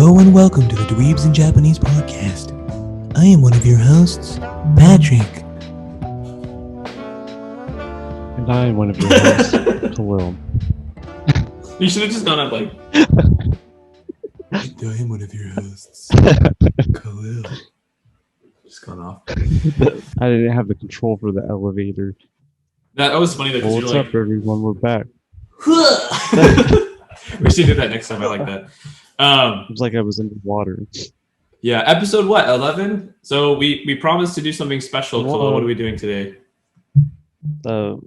Hello and welcome to the Dweebz in Japanese podcast. I am one of your hosts, Patrick. And I am one of your hosts, Khalil. You should have just gone up like. I am one of your hosts, Khalil. Just gone off. I didn't have the control for the elevator. That was funny though, because What's you're up, everyone? We're back. We should do that next time. I like that. It was like I was underwater. Yeah, episode what? 11. So we promised to do something special. Khalil, what are we doing today? Our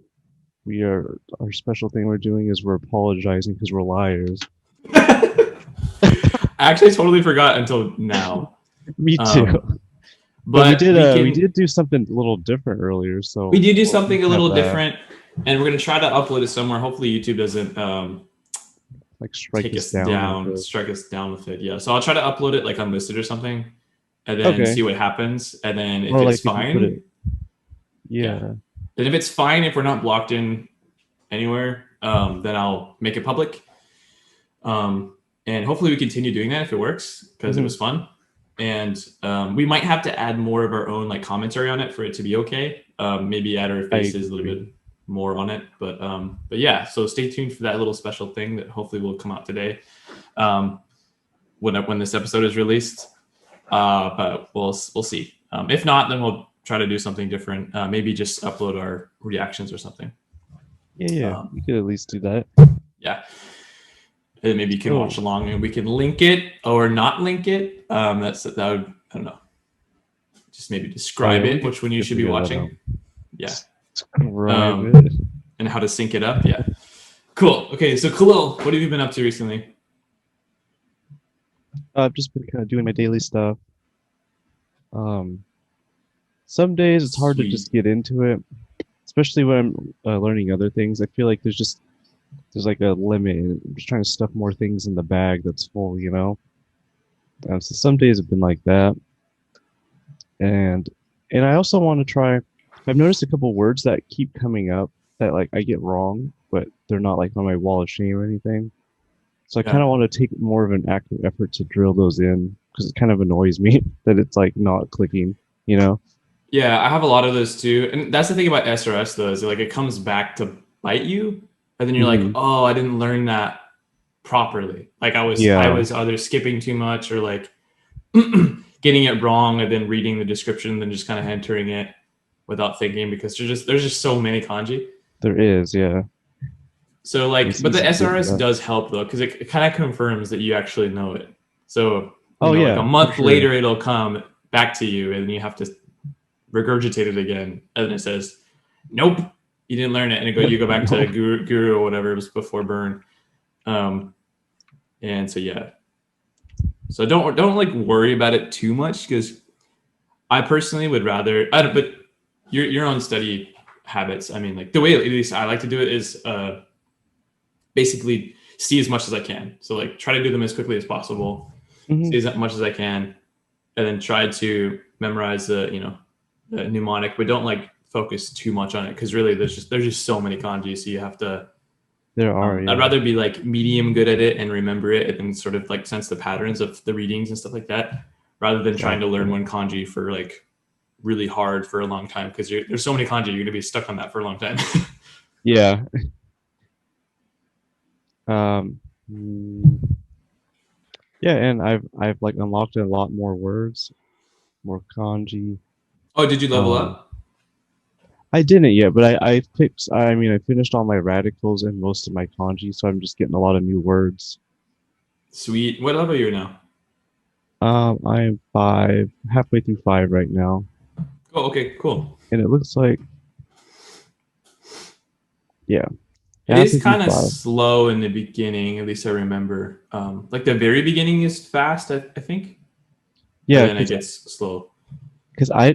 special thing we're doing is we're apologizing because we're liars. I actually totally forgot until now. Me too. But we did do something a little different earlier. So we did do something a little different, and we're gonna try to upload it somewhere. Hopefully, YouTube doesn't strike us down with it. Yeah, so I'll try to upload it like unlisted or something, and then see what happens. And then if it's fine, yeah. And if it's fine, if we're not blocked in anywhere, then I'll make it public. And hopefully we continue doing that if it works, because it was fun. And we might have to add more of our own like commentary on it for it to be okay. Maybe add our faces a little bit more on it, but yeah. So stay tuned for that little special thing that hopefully will come out today, when this episode is released. But we'll see. If not, then we'll try to do something different. Maybe just upload our reactions or something. Yeah. You could at least do that. Yeah. And maybe you can watch along and we can link it or not link it. That would, I don't know. Just maybe describe it, which one you should be watching. Yeah. And how to sync it up. Yeah. Cool. Okay. So Khalil, what have you been up to recently? I've just been kind of doing my daily stuff. Some days it's hard to just get into it, especially when I'm learning other things. I feel like there's like a limit. I'm just trying to stuff more things in the bag that's full, you know? So some days have been like that. And I also want to try, I've noticed a couple words that keep coming up that like I get wrong, but they're not like on my wall of shame or anything. So I kind of want to take more of an active effort to drill those in, because it kind of annoys me that it's like not clicking, you know? Yeah, I have a lot of those too. And that's the thing about SRS though, is like it comes back to bite you. And then you're like, oh, I didn't learn that properly. Like I was either skipping too much or like getting it wrong and then reading the description and then just kind of entering it without thinking, because there's just so many kanji. There is, yeah. So like, but the SRS does help though, because it kind of confirms that you actually know it. So like a month later it'll come back to you and you have to regurgitate it again. And then it says, nope. You didn't learn it, and you go back to Guru or whatever it was before Burn, and so yeah. So don't like worry about it too much, because I personally would rather. But your own study habits. I mean, like the way at least I like to do it is basically see as much as I can. So like try to do them as quickly as possible, see as much as I can, and then try to memorize the mnemonic, but don't like focus too much on it, because really there's just so many kanji, so you have to I'd rather be like medium good at it and remember it and sort of like sense the patterns of the readings and stuff like that, rather than trying to learn one kanji for like really hard for a long time, because there's so many kanji, you're gonna be stuck on that for a long time. Yeah. Yeah, and I've like unlocked a lot more words, more kanji. Oh, did you level up? I didn't yet, but I finished all my radicals and most of my kanji, so I'm just getting a lot of new words. Sweet. What level are you now? I am halfway through 5 right now. Oh, okay, cool. And it looks like, yeah. It is kind of slow in the beginning, at least I remember. Like the very beginning is fast, I think. Yeah. And then it gets slow. Because I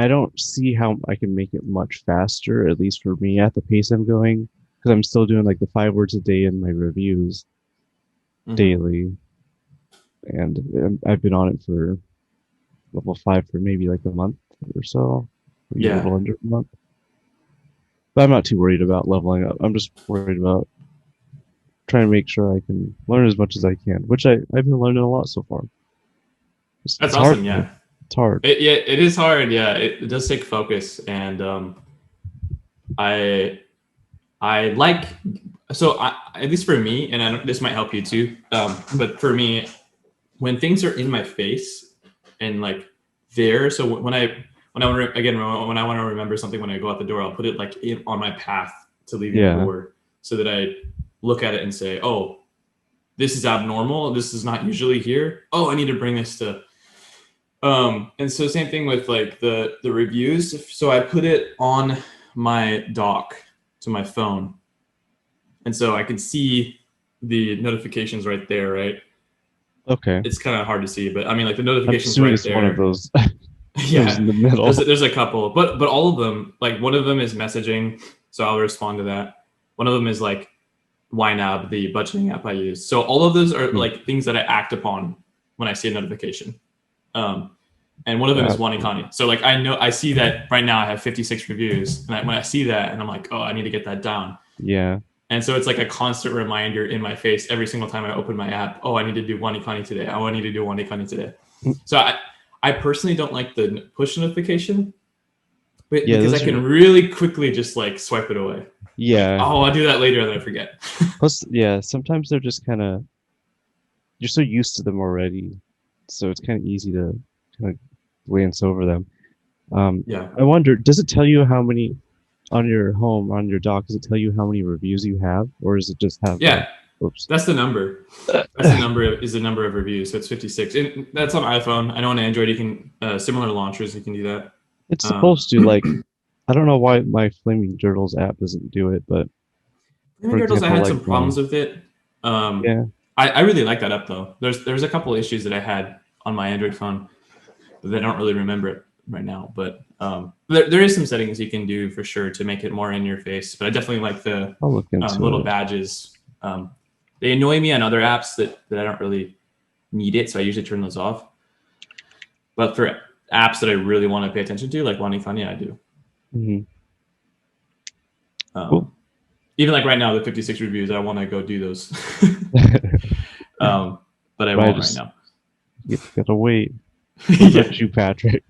don't see how I can make it much faster, at least for me, at the pace I'm going. Because I'm still doing like the 5 words a day in my reviews daily, and I've been on it for level 5 for maybe like a month or so, maybe a little under a month. But I'm not too worried about leveling up. I'm just worried about trying to make sure I can learn as much as I can, which I've been learning a lot so far. That's awesome. Hard. It's hard. It is hard. Yeah, it does take focus, and I like, so at least for me, and this might help you too. But for me, when things are in my face and like there, so when I want to remember something when I go out the door, I'll put it like on my path to leaving the door, so that I look at it and say, oh, this is abnormal. This is not usually here. Oh, I need to bring this to. And so same thing with like the reviews. So I put it on my dock to my phone, and so I can see the notifications right there, right? Okay. It's kind of hard to see, but I mean, like the notifications right there. One of those. Yeah, in the middle. There's a couple, but all of them, like one of them is messaging, so I'll respond to that. One of them is like YNAB, the budgeting app I use. So all of those are like things that I act upon when I see a notification. And one of them is Wanikani. So like I see that right now I have 56 reviews, and when I see that, and I'm like, oh, I need to get that down. Yeah. And so it's like a constant reminder in my face every single time I open my app. Oh, I need to do Wanikani today. Oh, I need to do Wanikani today. So I personally don't like the push notification, but because I can really quickly just like swipe it away. Yeah. Like, oh, I'll do that later, and then I forget. Plus, yeah, sometimes they're just kind of, you're so used to them already, so it's kind of easy to kind of glance over them. Yeah. I wonder, does it tell you how many on your dock? Does it tell you how many reviews you have, or does it just have? Yeah. Oops. That's the number. That's the number is the number of reviews. So it's 56. And that's on iPhone. I know on Android you can similar launchers you can do that. It's supposed to, like, I don't know why my Flaming Turtles app doesn't do it, but Flaming Turtles, I had some problems with it. Yeah. I really like that app though. There's a couple of issues that I had on my Android phone that I don't really remember it right now, but there is some settings you can do for sure to make it more in your face. But I definitely like the little badges. They annoy me on other apps that I don't really need it, so I usually turn those off. But for apps that I really want to pay attention to, like Wanikani, I do. Mm-hmm. Cool. Even like right now, the 56 reviews, I want to go do those. But I won't right now. You gotta wait. What about you, Patrick?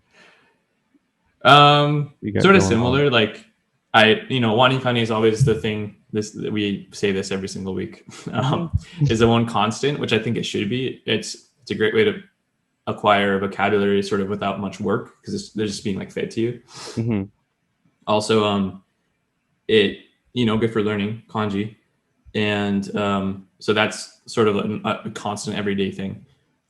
Sort of similar. Like Wanikani is always the thing. We say this every single week. Is the one constant, which I think it should be. It's a great way to acquire vocabulary sort of without much work, because they're just being like fed to you. Mm-hmm. Also, it good for learning kanji, and so that's sort of a constant everyday thing.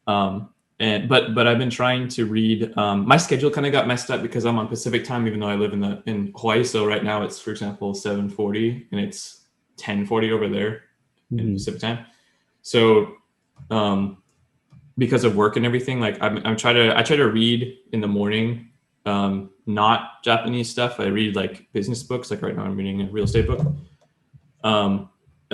But I've been trying to read. My schedule kind of got messed up because I'm on Pacific time, even though I live in Hawaii. So right now it's, for example, 7:40 and it's 10:40 over there in Pacific time. So because of work and everything, like I try to read in the morning, not Japanese stuff. I read like business books. Like right now I'm reading a real estate book. And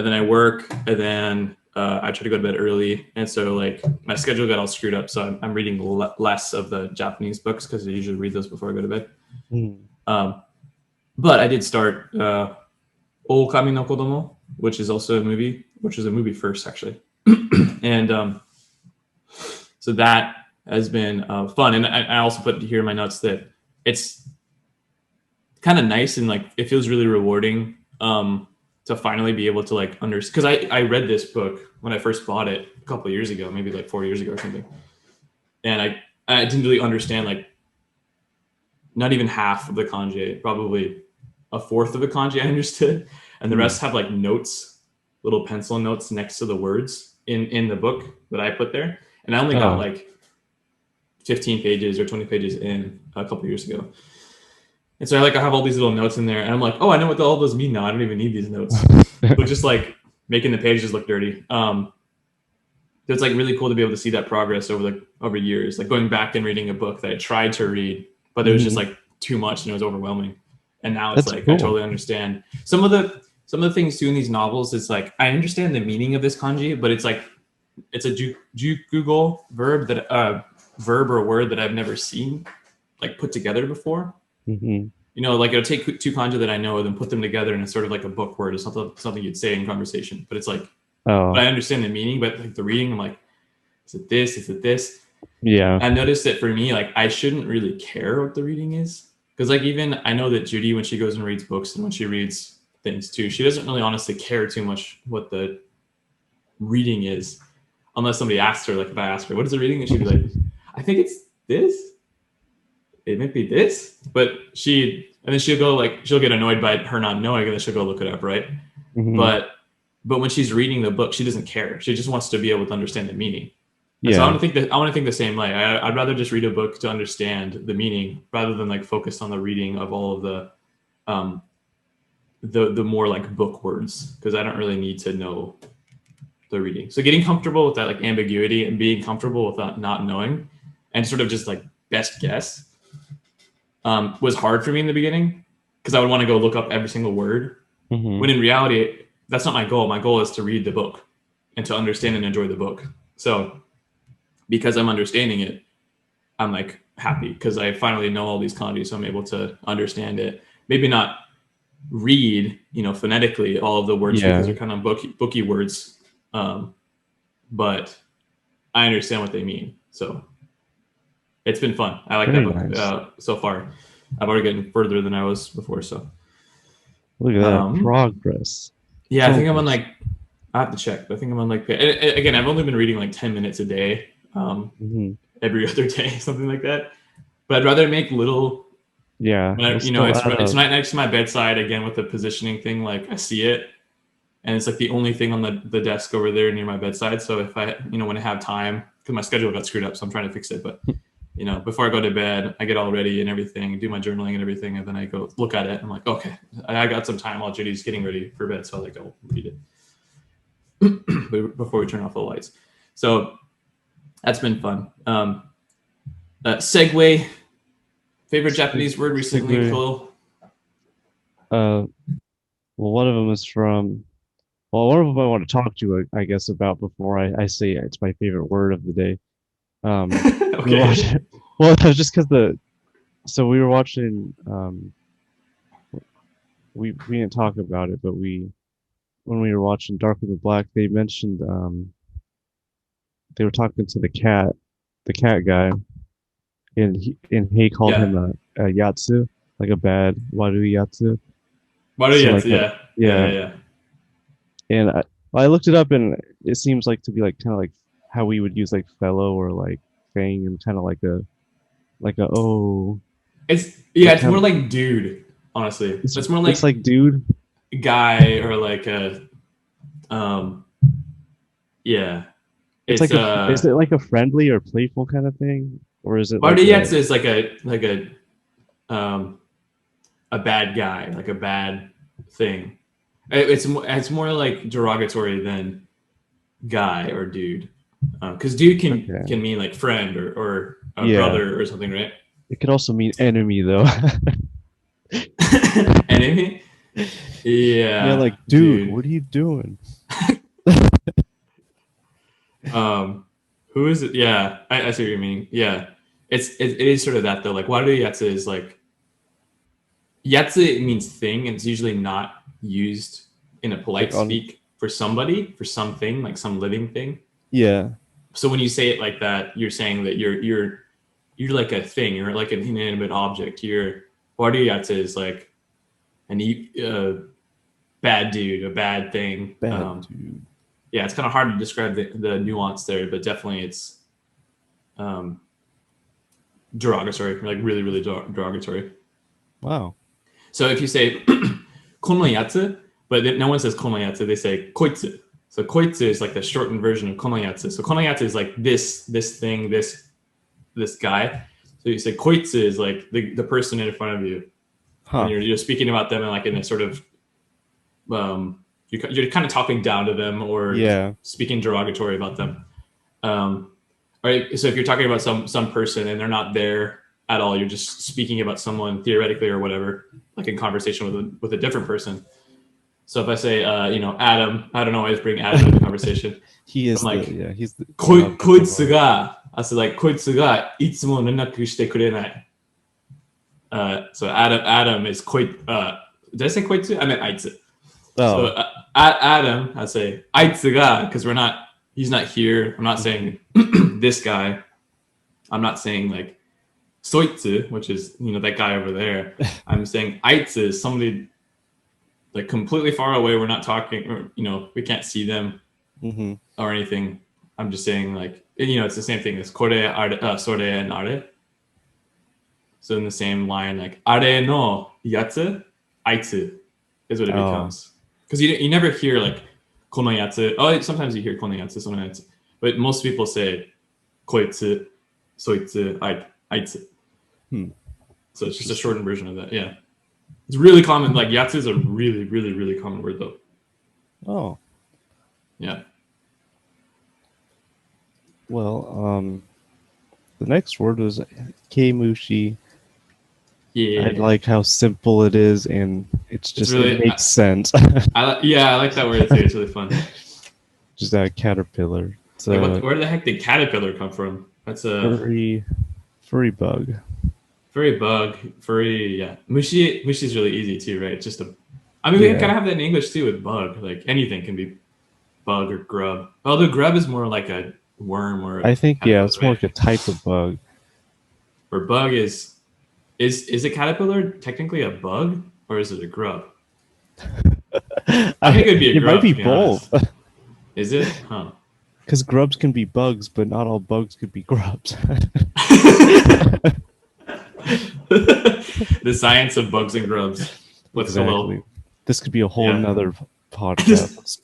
then I work, and then I try to go to bed early, and so like my schedule got all screwed up. So I'm reading less of the Japanese books because I usually read those before I go to bed. But I did start Okami no Kodomo, which is also a movie, which is a movie first actually, and so that has been fun. And I also put here in my notes that it's kind of nice and like it feels really rewarding to finally be able to like understand, because I read this book when I first bought it a couple of years ago, maybe like 4 years ago or something, and I didn't really understand like not even half of the kanji, probably a fourth of the kanji I understood, and the rest have like notes, little pencil notes next to the words in the book that I put there, and I only got like 15 pages or 20 pages in a couple of years ago. And so I have all these little notes in there, and I'm like, oh, I know what all those mean now. I don't even need these notes. But just like making the pages look dirty. So it's like really cool to be able to see that progress over years, like going back and reading a book that I tried to read, but there was just like too much and it was overwhelming. And now it's cool. I totally understand some of the things too in these novels. It's like I understand the meaning of this kanji, but it's like it's a jukugo verb or word that I've never seen like put together before. Mm-hmm. Like it'll take two kanji that I know and then put them together, and it's sort of like a book word or something you'd say in conversation. But it's like But I understand the meaning, but like the reading, I'm like, is it this? Is it this? Yeah. I noticed that for me, like I shouldn't really care what the reading is. Because like even I know that Judy, when she goes and reads books and when she reads things too, she doesn't really honestly care too much what the reading is. Unless somebody asks her, like if I ask her, what is the reading? And she'd be like, I think it's this. It might be this. But then she'll go like, she'll get annoyed by her not knowing and then she'll go look it up, right? Mm-hmm. But when she's reading the book, she doesn't care. She just wants to be able to understand the meaning. Yeah. So I want to think the same way. I'd rather just read a book to understand the meaning rather than like focus on the reading of all of the more like book words, because I don't really need to know the reading. So getting comfortable with that like ambiguity and being comfortable with not knowing and sort of just like best guess was hard for me in the beginning because I would want to go look up every single word. Mm-hmm. When in reality, that's not my goal. My goal is to read the book and to understand and enjoy the book. So because I'm understanding it, I'm like happy because I finally know all these kanji, so I'm able to understand it. Maybe not read, phonetically all of the words because they're kind of booky words, but I understand what they mean. So it's been fun. I like Very that book so far. I've already gotten further than I was before. So look at that progress. Yeah, I think I'm on like. I have to check. But I think I'm on like. Again, I've only been reading like 10 minutes a day. Every other day, something like that. But I'd rather make little. Yeah. It's right next to my bedside again with the positioning thing. Like I see it, and it's like the only thing on the desk over there near my bedside. So if I, when I have time, because my schedule got screwed up, so I'm trying to fix it. But before I go to bed, I get all ready and everything, do my journaling and everything, and then I go look at it. And I'm like, okay, I got some time while Judy's getting ready for bed, so I'll go read it before we turn off the lights. So that's been fun. Segue. Favorite Japanese word recently, Khalil? Well, one of them is from. Well, one of them I want to talk to you, I guess, about before I say it's my favorite word of the day. Okay. Well, just because so we were watching. We didn't talk about it, but when we were watching Dark with the Black, they mentioned they were talking to the cat guy. And he called him a yatsu, like a bad waru yatsu. Yeah. And I looked it up, and it seems like to be like kind of like how we would use like fellow or like thing, and kind of like a oh. It's more like dude. Honestly, it's more like it's like dude, guy, or like a yeah. It's like is it like a friendly or playful kind of thing? Or is it Barudetsu is like a bad guy, like a bad thing. It's more like derogatory than guy or dude, because dude can mean like friend or a brother or something, right? It could also mean enemy though. Enemy? Yeah. Like dude, what are you doing? Who is it? Yeah, I see what you mean. Yeah, it is sort of that though. Like waru yatsu is like yatsu means thing, and it's usually not used in a polite speak for somebody, for something, like some living thing. Yeah. So when you say it like that, you're saying that you're like a thing. You're like an inanimate object. Waru yatsu is like a bad dude, a bad thing. Bad dude. Yeah, it's kind of hard to describe the nuance there, but definitely it's derogatory, like really, really derogatory. Wow. So if you say konoyatsu, but no one says konoyatsu, they say koitsu. So koitsu is like the shortened version of konoyatsu. So konoyatsu is like this thing, this guy. So you say koitsu is like the person in front of you. And you're speaking about them in a sort of you're kind of talking down to them or speaking derogatory about them. Right. So if you're talking about some person and they're not there at all, you're just speaking about someone theoretically or whatever, like in conversation with a different person. So if I say, Adam, I don't always bring Adam into conversation. He is he's the koitsu ga. I said like koitsu ga itsumo rennaku shite kurenai. So Adam is did I say koitsu? I meant aitsu. So Adam, I'd say あいつが because he's not here. I'm not saying this guy. I'm not saying like そいつ, which is that guy over there. I'm saying あいつ is somebody like completely far away. We're not talking, or we can't see them or anything. I'm just saying like it's the same thing as これあれそれand あれ. So in the same line, like あれのやつあいつ is what it becomes. Because you never hear like このやつ. Oh, sometimes you hear このやつ, そのやつ. But most people say こいつ、そいつ、あいつ. So it's just a shortened version of that. Yeah. It's really common. Like yatsu is a really, really, really common word though. Oh. Yeah. Well, the next word was keimushi. Yeah. I like how simple it is, and it makes sense. I like that word too. It's really fun. Just that caterpillar. Like where the heck did caterpillar come from? That's a furry bug. Furry, yeah. Mushi is really easy too, right? It's just we kind of have that in English too with bug. Like anything can be bug or grub. Although grub is more like a worm or I think it's more like a type of bug. Or bug is a caterpillar technically a bug or is it a grub? I think it'd be a grub. It might be both. Is it? Huh. Because grubs can be bugs, but not all bugs could be grubs. The science of bugs and grubs. With Khalil. This could be a whole nother podcast.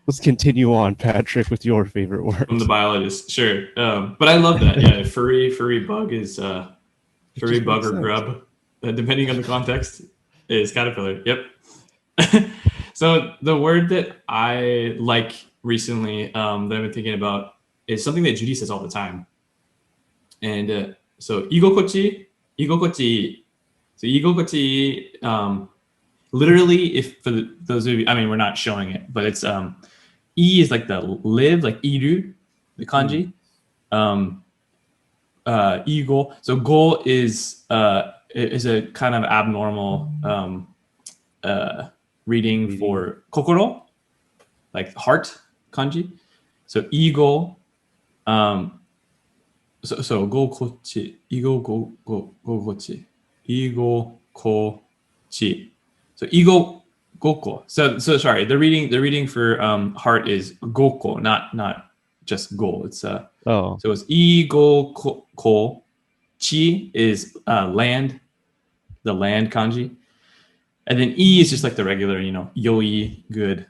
Let's continue on, Patrick, with your favorite word. From the biologist, sure. But I love that. Yeah, furry bug is furry bug or grub, depending on the context, is caterpillar. Yep. So the word that I like recently that I've been thinking about is something that Judy says all the time. And so igokochi. So igokochi, literally, if for those of you, we're not showing it, but it's E is like the live, like iru, the kanji. Igo. So go is a kind of abnormal reading for kokoro, like heart kanji. So ego, so go kochi, ego go kochi, ego kochi. So ego goko. So sorry, the reading for heart is goko, not just go. It's so it's ego ko, chi is land, the land kanji. And then E is just like the regular, yoi, good.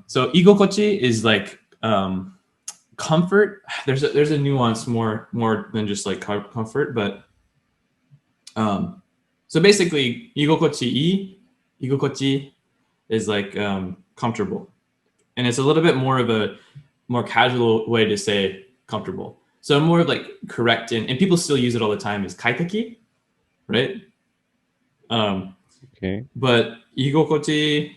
So igokochi is like comfort. There's a nuance more than just like comfort, but so basically igokochi is like comfortable, and it's a little bit more of a more casual way to say comfortable. So more of like correct and people still use it all the time is kaiteki, right? Okay. But igokochi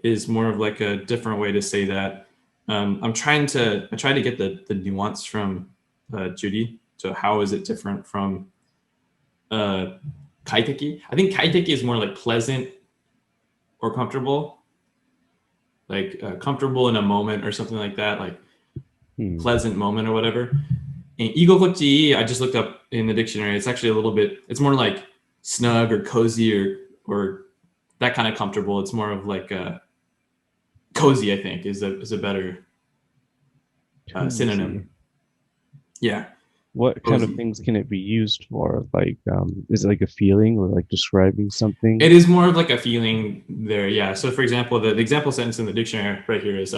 is more of like a different way to say that. I try to get the nuance from Judy. So how is it different from kaiteki? I think kaiteki is more like pleasant or comfortable, like comfortable in a moment or something like that, like pleasant moment or whatever. And igokochi, I just looked up in the dictionary. It's actually a little bit. It's more like snug or cozy or that kind of comfortable. It's more of like cozy, I think, is a better synonym. Yeah. What kind of things can it be used for? Like, is it like a feeling or like describing something? It is more of like a feeling there, yeah. So for example, the example sentence in the dictionary right here is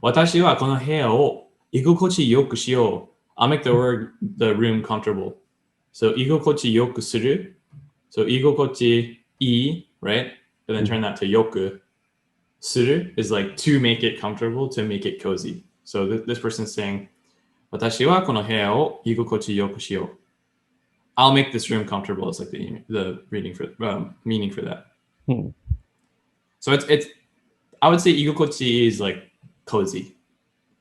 私はこの部屋を居心地よくしよう. I'll make the room comfortable. So 居心地よくする. So 居心地いい, right? And then turn that to よくする is like to make it comfortable, to make it cozy. So this person's saying 私はこの部屋を居心地よくしよう. I'll make this room comfortable is like the reading for meaning for that. So it's I would say 居心地 is like cozy.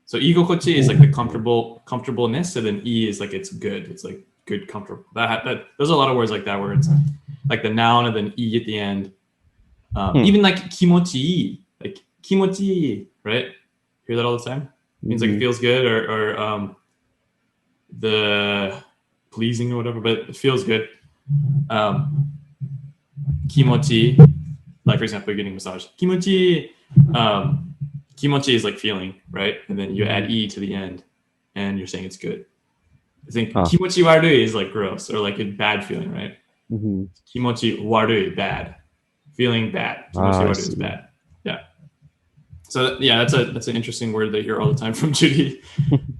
So 居心地 is like the comfortableness, and then E is like it's good. It's like good, comfortable. That there's a lot of words like that where it's like the noun and then E at the end. Even like kimochi, like kimochi, right? Hear that all the time? It means like it feels good or the pleasing or whatever, but it feels good. Kimochi, like for example, you're getting a massage. Kimochi, kimochi is like feeling, right? And then you add e to the end, and you're saying it's good. I think kimochi warui is like gross or like a bad feeling, right? Kimochi warui, bad, feeling bad. Kimochi warui is bad. Yeah. So yeah, that's an interesting word that I hear all the time from Judy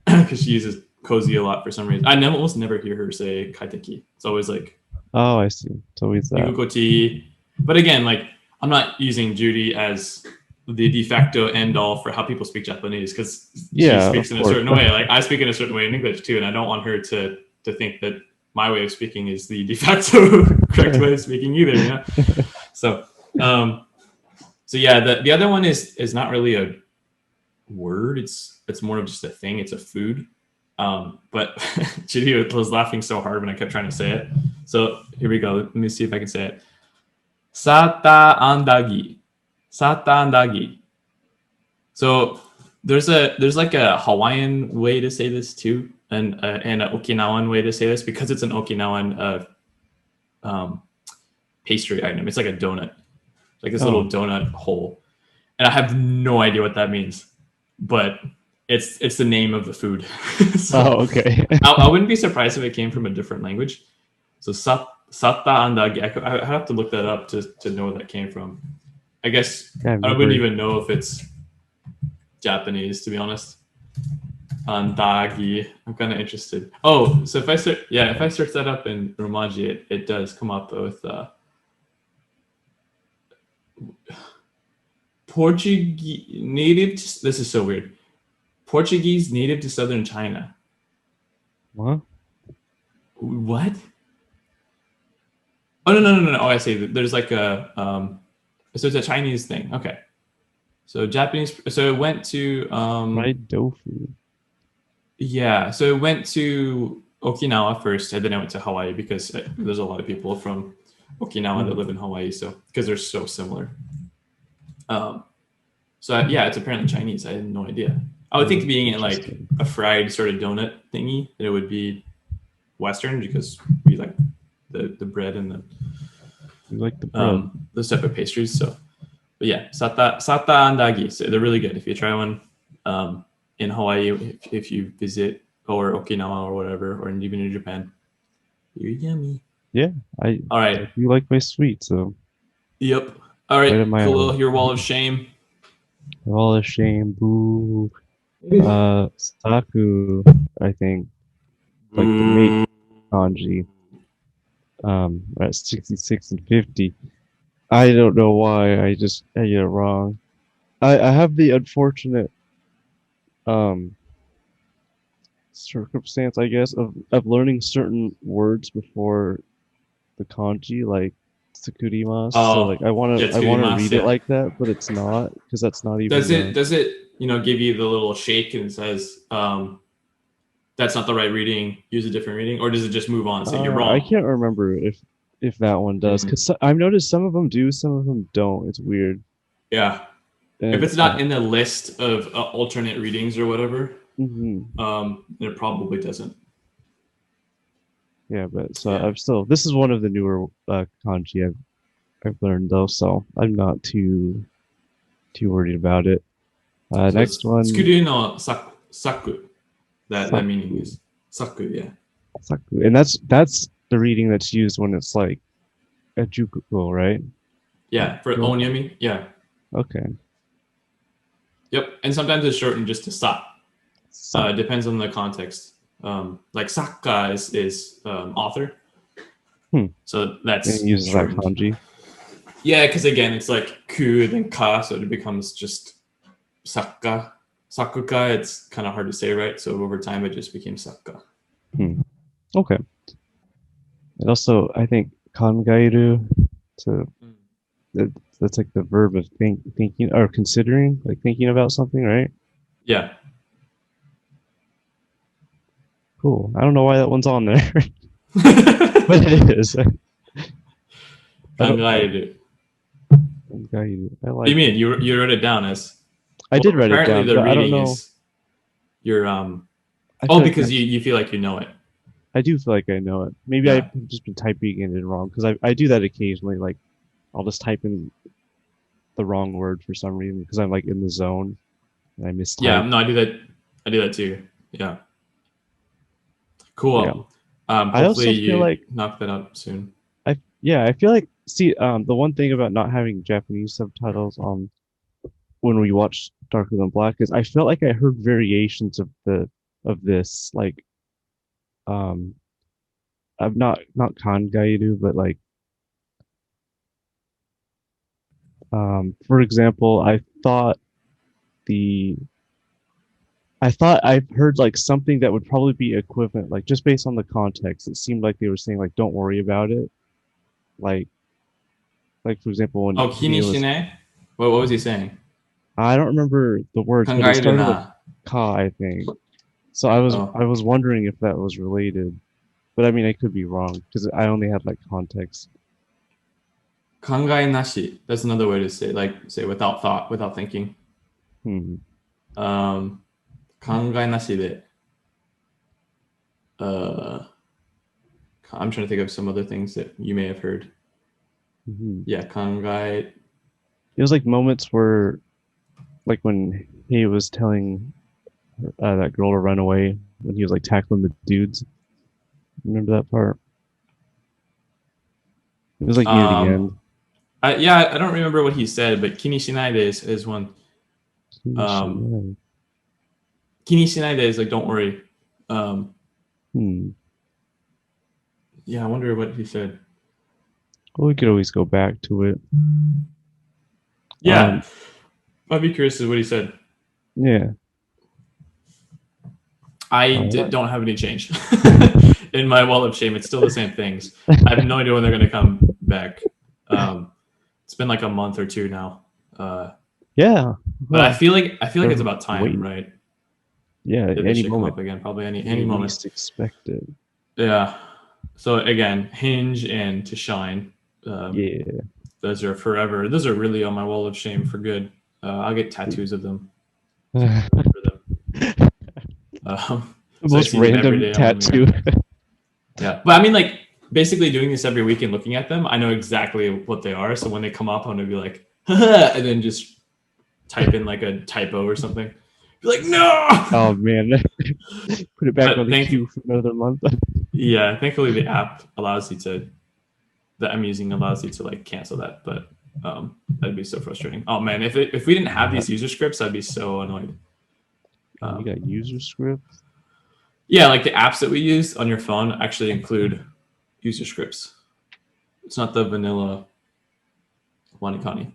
because she uses cozy a lot for some reason. I almost never hear her say kaiteki. It's always like, oh, I see. It's always that. But again, like I'm not using Judy as the de facto end all for how people speak Japanese because she speaks in a certain way. Like I speak in a certain way in English too, and I don't want her to think that my way of speaking is the de facto correct way of speaking either. You know? So yeah, the other one is not really a word. It's more of just a thing. It's a food. But Judy was laughing so hard when I kept trying to say it. So here we go. Let me see if I can say it. Sata andagi. Sata andagi. So there's like a Hawaiian way to say this too, and an Okinawan way to say this because it's an Okinawan pastry item. It's like a donut, like this little donut hole, and I have no idea what that means, but it's the name of the food. So okay. I wouldn't be surprised if it came from a different language. So sata andagi, I have to look that up to know where that came from. I guess I wouldn't even know if it's Japanese, to be honest. Andagi, I'm kind of interested. Oh, so if I search that up in Romaji, it does come up with Portuguese native. This is so weird. Portuguese native to southern China. What? What? Oh no! Oh, I see. There's like a so it's a Chinese thing. Okay. So Japanese. So it went to fried tofu. Yeah. So it went to Okinawa first, and then it went to Hawaii because there's a lot of people from Okinawa that live in Hawaii. So because they're so similar. So yeah, it's apparently Chinese. I had no idea. I would think being in like a fried sort of donut thingy that it would be Western because we like the bread and those type of pastries. So, but yeah, sata andagi. So they're really good. If you try one in Hawaii, if you visit or Okinawa or whatever, or even in Japan, you're yummy. Yeah, all right. You like my sweet, so. Yep. All right, Khalil, your wall of shame. Wall of shame, boo. Saku, I think, like the mate kanji. At 66 and 50. I don't know why. I get it wrong. I have the unfortunate circumstance, I guess, of learning certain words before the kanji, like tsukurimasu. So like I want to read it like that, but it's not because that's not even. Does it give you the little shake and it says that's not the right reading, use a different reading, or does it just move on and say you're wrong? I can't remember if that one does because I've noticed some of them do, some of them don't. It's weird. Yeah. And if it's not in the list of alternate readings or whatever, it probably doesn't. Yeah, but so this is one of the newer kanji I've learned though, so I'm not too worried about it. So next one. Tsukuru no saku. That meaning is saku, yeah. Saku, and that's the reading that's used when it's like a jukuko, right? Yeah, for onyami, yeah. Okay. Yep, and sometimes it's shortened just to sa. It depends on the context. Like Sakka is author. So that's and it uses that kanji. Yeah, because again, it's like ku and then ka, so it becomes just Sakka. Sakuka, it's kind of hard to say, right? So over time, it just became Sakka. Okay. And also, I think kangairu, that's like the verb of thinking or considering, like thinking about something, right? Yeah. Cool. I don't know why that one's on there, but it is. Kangairu. Gaidu. I like. What do you mean? You wrote it down as? I did write it down, the but I don't reading know. is your because like you feel like you know it. I do feel like I know it. Maybe Yeah. I've just been typing it in wrong because I do that occasionally. Like I'll just type in the wrong word for some reason because I'm like in the zone and I mistype. Yeah, no, I do that. I do that too. Yeah. Cool. Yeah. Hopefully I also feel like knock that out soon. I feel like the one thing about not having Japanese subtitles when we watched Darker Than Black is I felt like I heard variations of this like I'm not Kangaidu, but like for example, I've heard like something that would probably be equivalent, like just based on the context. It seemed like they were saying like don't worry about it. Like for example when Kinishine? What was he saying? I don't remember the words, but it started with ka, I think. So I was wondering if that was related. But I mean I could be wrong because I only had like context. Kangai nashi. That's another way to say without thought, without thinking. Kangai nashi de. I'm trying to think of some other things that you may have heard. Yeah, kangai. It was like moments where, like when he was telling that girl to run away when he was like tackling the dudes. Remember that part? It was like near the end. I don't remember what he said, but Kini Shinai is one. Kini Shinai is like, don't worry. Yeah, I wonder what he said. Well, we could always go back to it. Yeah. I'd be curious as to what he said. Yeah. I don't have any change in my wall of shame. It's still the same things. I have no idea when they're going to come back. It's been like a month or two now. Yeah. But I feel like it's about time, right? Yeah, any moment. Come up again, probably any moment. Least expected. Yeah. So again, Hinge and To Shine. Yeah. Those are forever. Those are really on my wall of shame for good. I'll get tattoos of them. The most random tattoo. Yeah, but I mean, like basically doing this every week and looking at them, I know exactly what they are. So when they come up, I'm gonna be like, and then just type in like a typo or something. Be like, no. Oh man, put it back on the queue for another month. Yeah, thankfully the app allows you to. That I'm using allows you to like cancel that, but that'd be so frustrating. Oh man, if we didn't have these user scripts, I'd be so annoyed. You got user scripts? Yeah, like the apps that we use on your phone actually include user scripts. It's not the vanilla Wanikani.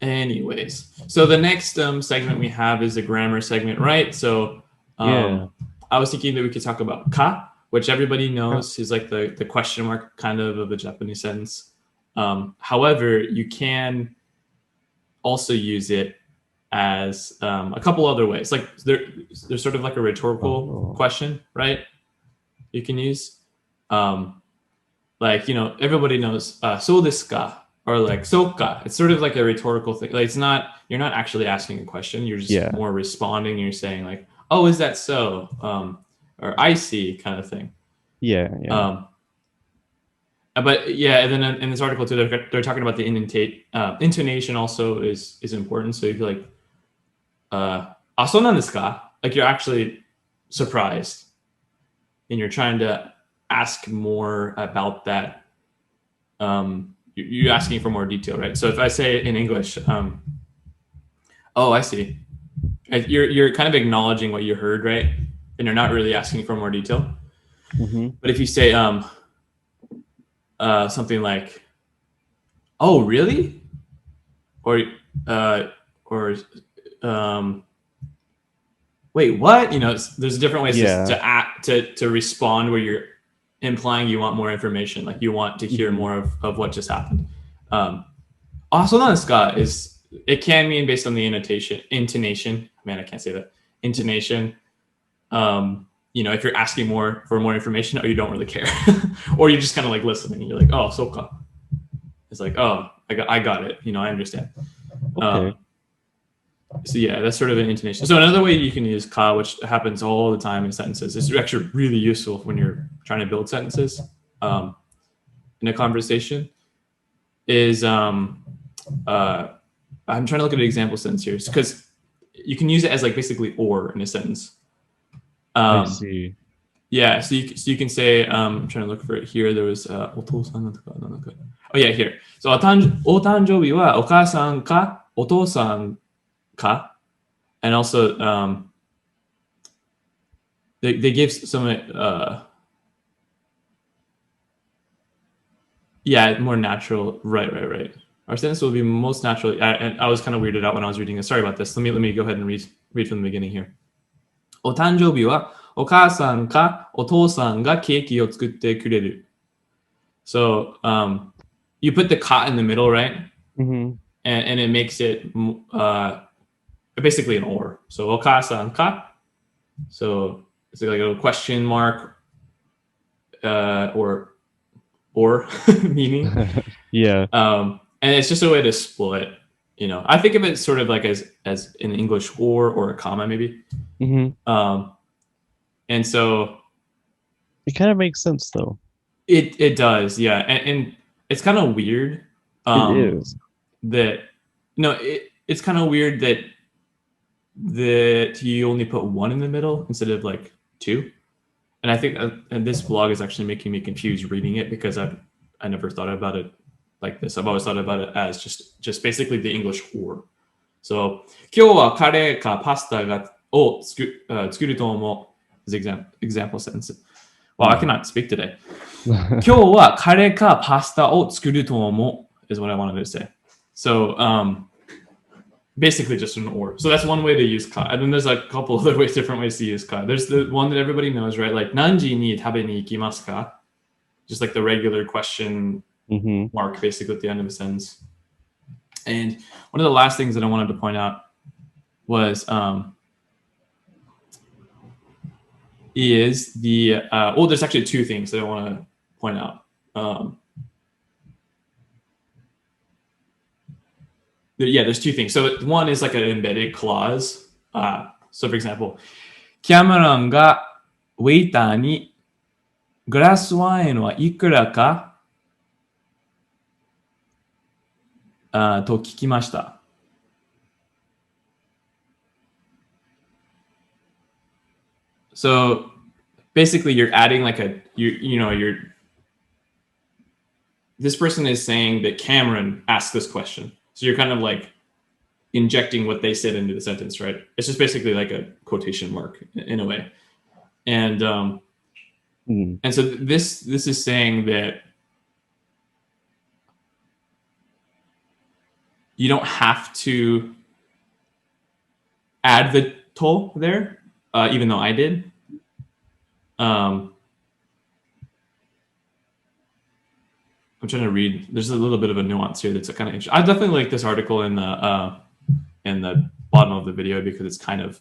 Anyways, so the next segment we have is a grammar segment, right? So I was thinking that we could talk about ka, which everybody knows is like the question mark kind of a Japanese sentence. However, you can also use it as a couple other ways. Like there's sort of like a rhetorical question, right? You can use like, everybody knows so desu ka or like soka. It's sort of like a rhetorical thing. Like you're not actually asking a question. You're just more responding. You're saying like, oh, is that so? Or I see kind of thing. Yeah. But yeah, and then in this article too, they're talking about the intonation also is important. So if you're like, so nan desu ka? Like you're actually surprised and you're trying to ask more about that. You're asking for more detail, right? So if I say in English, oh, I see. You're kind of acknowledging what you heard, right? And you're not really asking for more detail. But if you say something like, "Oh, really?" or "Wait, what?" There's different ways to respond where you're implying you want more information, like you want to hear more of what just happened. Also, non desu ka it can mean based on the intonation. Man, I can't say that. Intonation. If you're asking for more information or you don't really care or you're just kind of like listening and you're like, oh, soka. It's like, oh, I got it. I understand. Okay. So yeah, that's sort of an intonation. So another way you can use ka, which happens all the time in sentences, is actually really useful when you're trying to build sentences in a conversation. Is I'm trying to look at an example sentence here because you can use it as like basically or in a sentence. I see. Yeah, so you can say I'm trying to look for it here. There was oh yeah, here. So お誕生日はお母さんかお父さんか and also they give some yeah, more natural. Right. Our sentence will be most natural. And I was kind of weirded out when I was reading it. Sorry about this. Let me go ahead and read from the beginning here. お誕生日はお母さんかお父さんがケーキを作ってくれる. So you put the ka in the middle, right? Mm-hmm. And it makes it basically an or. So お母さんか. So it's like a question mark or meaning. Yeah. And it's just a way to split. I think of it sort of like as in English or a comma maybe. Mm-hmm. And so it kind of makes sense though. It does, yeah. And it's kind of weird. It is. It's kind of weird that you only put one in the middle instead of like two. And I think and this blog is actually making me confused reading it because I never thought about it like this. I've always thought about it as just basically the English or. So 今日はカレーかパスタを作ると思う is example sentence. Wow, I cannot speak today. 今日はカレーかパスタを作ると思う is what I wanted to say. So basically just an or. So that's one way to use ka. And then there's a couple other different ways to use ka. There's the one that everybody knows, right? Like 何時に食べに行きますか? Just like the regular question mark basically at the end of a sentence. And one of the last things that I wanted to point out was is the there's actually two things that I want to point out. There's two things. So one is like an embedded clause. So for example, キャメロンがウェイターにグラスワインはいくらかと聞きました。So basically you're adding like this person is saying that Cameron asked this question. So you're kind of like injecting what they said into the sentence, right? It's just basically like a quotation mark in a way. And and so this is saying that you don't have to add the to there, even though I did. I'm trying to read. There's a little bit of a nuance here that's kind of interesting. I definitely like this article in the bottom of the video because it's kind of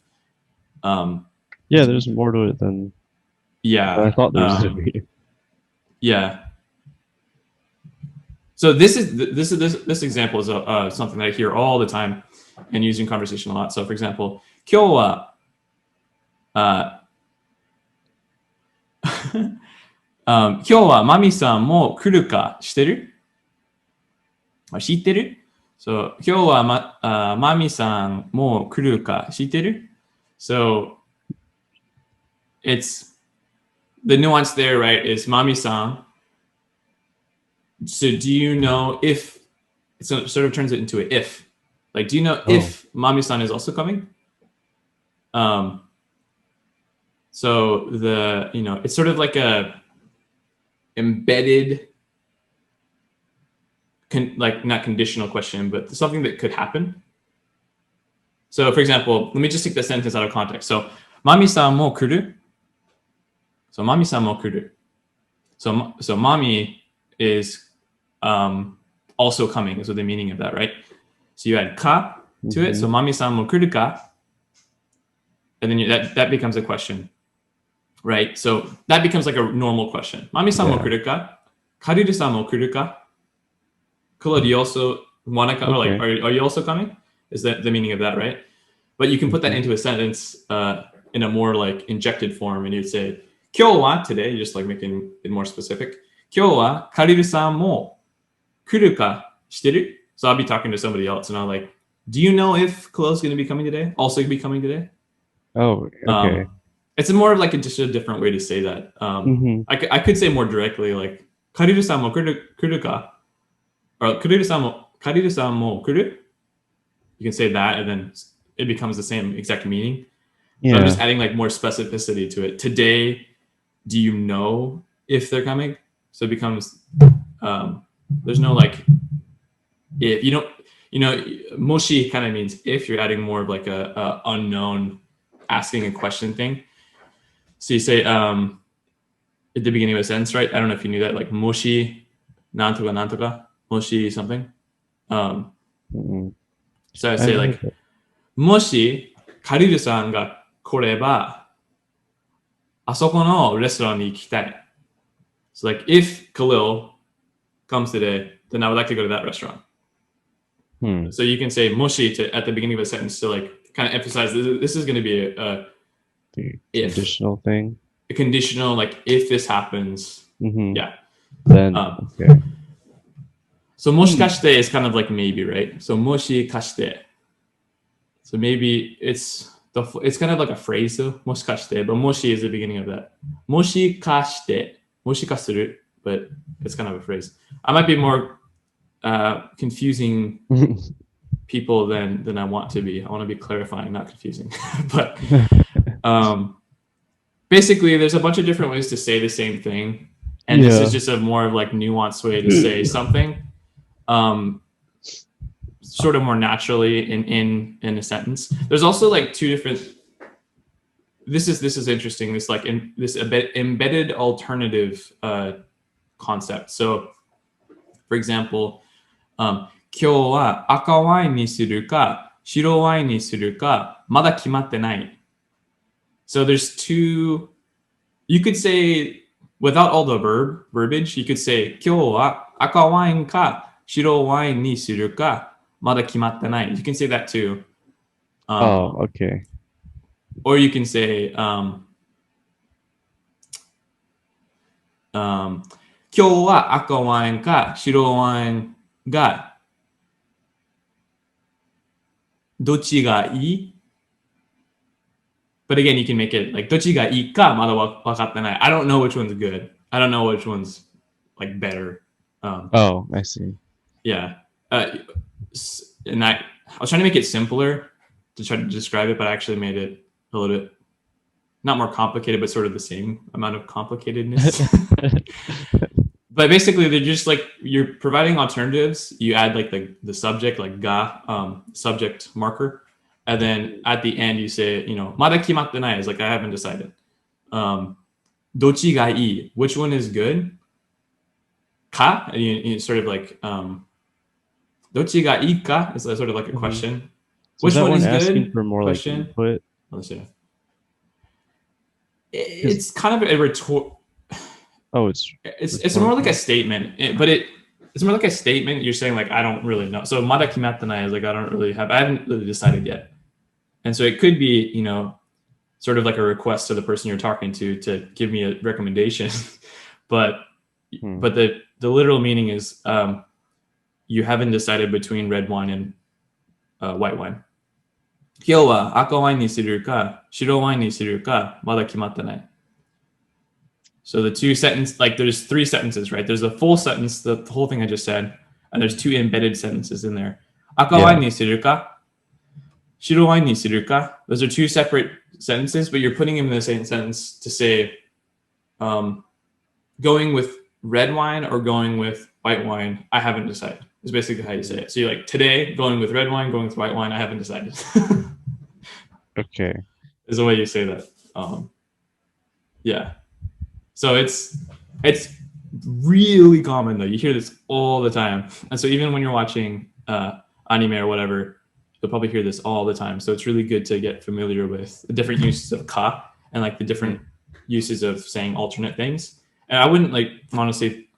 there's more to it than I thought there was to be. Yeah. So this example is something that I hear all the time and use in conversation a lot. So for example, 今日は今日はマミさんも来るか知ってる? 知ってる? So 今日はマミさんも来るか知ってる? So it's the nuance there, right? Is Mami-san. So do you know if it sort of turns it into an if? Like, do you know if Mami-san is also coming? So it's sort of like a embedded, like not conditional question, but something that could happen. So for example, let me just take the sentence out of context. So Mami-san mo kuru. So Mami-san mo kuru. So Mami is also coming is what the meaning of that, right? So you add ka to it. So Mami-san mo kuru ka. And then that becomes a question, right? So that becomes like a normal question. Mami-san mo kuru ka? Kariru-san mo kuru ka? Khalil, do you also want to come? Okay. Or like, are you also coming? Is that the meaning of that, right? But you can put that into a sentence in a more like injected form, and you'd say, 今日は today, just like making it more specific. 今日はカリルさんも来るかしてる? So I'll be talking to somebody else, and I'm like, do you know if Khalil's going to be coming today? Also be coming today? Oh, okay. It's more of like just a different way to say that. I could say more directly, like, カリルさんも来るか? Or カリルさんも来る? You can say that, and then it becomes the same exact meaning. So I'm just adding like more specificity to it. Today, do you know if they're coming? So it becomes, there's no like, if you don't, moshi kind of means if. You're adding more of like a unknown, asking a question thing. So you say at the beginning of a sentence, right? I don't know if you knew that, like moshi nantoka, moshi something. So I say like, moshi Khalil さんが来れば、あそこのレストランに行きたい. So like, if Khalil comes today, then I would like to go to that restaurant. So you can say moshi at the beginning of a sentence to like kind of emphasize this is going to be a conditional thing. A conditional, like if this happens, yeah. Then okay. So moshi kashite is kind of like maybe, right? So moshi kashite. So maybe it's kind of like a phrase though, moshi kashite, but moshi is the beginning of that. Moshi kashite, moshi kasuru, but it's kind of a phrase. I might be more confusing people than I want to be. I want to be clarifying, not confusing. But basically, there's a bunch of different ways to say the same thing, and this is just a more of like nuanced way to say something, sort of more naturally in a sentence. There's also like two different. This is interesting. This like this embedded alternative concept. So, for example, 今日は赤ワインにするか白ワインにするかまだ決まってない. So there's two. You could say without all the verbiage. You could say 今日は赤ワインか白ワインにするかまだ決まってない. You can say that too. Okay. Or you can say 今日は赤ワインか白ワインがどっちがいい? But again, you can make it like どっちがいいかまだわかってない. I don't know which one's good. I don't know which one's like better. Oh, I see. Yeah. And I was trying to make it simpler to try to describe it, but I actually made it a little bit not more complicated, but sort of the same amount of complicatedness. But basically, they're just like you're providing alternatives. You add like the subject, like ga, subject marker, and then at the end you say, mada kimatte nai is like I haven't decided. Dochi ga ii, which one is good? Ka, and you sort of like dochi ga ii ka is sort of like a question. So which one is good? Asking for more question? like input. Let's see. It's kind of a retort. Oh, it's more like a statement, but it's more like a statement. You're saying like I don't really know. So mada kimatte nai is like I haven't really decided yet, and so it could be sort of like a request to the person you're talking to give me a recommendation, but the literal meaning is you haven't decided between red wine and white wine. 今日は赤ワインにするか白ワインにするかまだ決まってない. So the two sentence, like there's three sentences, right? There's a full sentence, the whole thing I just said, and there's two embedded sentences in there. 赤ワインにするか白ワインにするか. Those are two separate sentences, but you're putting them in the same sentence to say going with red wine or going with white wine, I haven't decided. Is basically how you say it. So you're like, today, going with red wine, going with white wine, I haven't decided. Okay. Is the way you say that. Yeah. So it's really common though. You hear this all the time. And so even when you're watching anime or whatever, you'll probably hear this all the time. So it's really good to get familiar with the different uses of ka and like the different uses of saying alternate things. And I wouldn't like honestly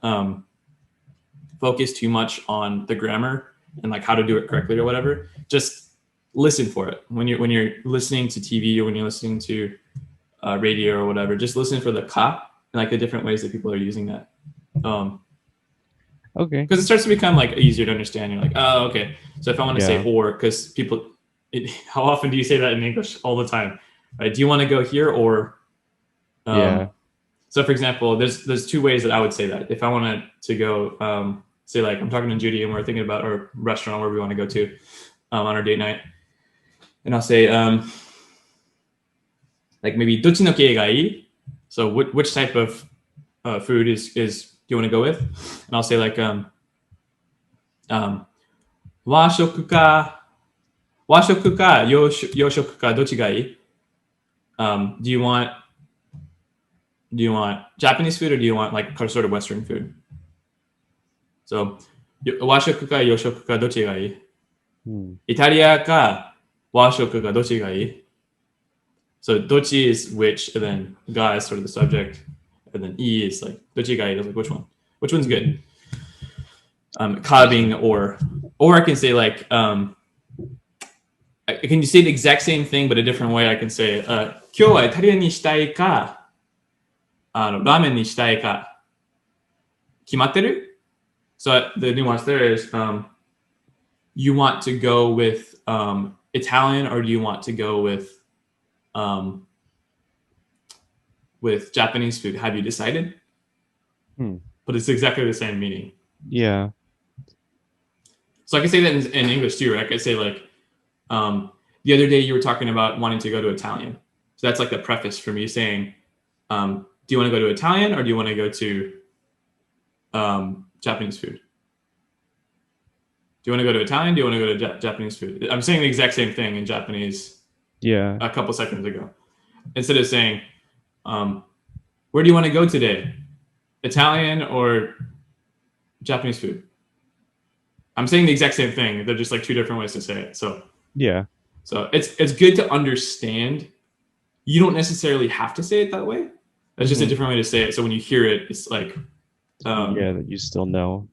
focus too much on the grammar and like how to do it correctly or whatever. Just listen for it when you're listening to TV or when you're listening to radio or whatever. Just listen for the ka and like the different ways that people are using that. Okay. Because it starts to become like easier to understand. You're like, oh, okay. So if I want to say or, because people, how often do you say that in English? All the time, right? Do you want to go here or? Yeah. So for example, there's two ways that I would say that. If I wanted to go, say like I'm talking to Judy and we're thinking about our restaurant where we want to go to on our date night, and I'll say like maybe dochi no kei ga ii? So which type of food is do you want to go with? And I'll say like washoku ka yoshoku ka dochi ga ii? Do you want Japanese food or do you want like sort of Western food? So washoku ka yoshoku ka dochi ga ii? Italia ka washoku ka dochi ga ii? So dochi is which, and then ga is sort of the subject, and then i is like dochi ga ii is like which one? Which one's good? Ka being or I can say like can you say the exact same thing but a different way? I can say 今日はイタリアにしたいかラーメンにしたいか決まってる? So the nuance there is you want to go with Italian or do you want to go with Japanese food? Have you decided? But it's exactly the same meaning. Yeah. So I can say that in English too, right? I could say like the other day you were talking about wanting to go to Italian. So that's like the preface for me saying, do you want to go to Italian or do you want to go to Japanese food? Do you want to go to Italian? Do you want to go to Japanese food? I'm saying the exact same thing in Japanese. Yeah. A couple seconds ago. Instead of saying, where do you want to go today? Italian or Japanese food? I'm saying the exact same thing. They're just like two different ways to say it. So yeah. So it's good to understand. You don't necessarily have to say it that way. That's just a different way to say it. So when you hear it, it's like that you still know.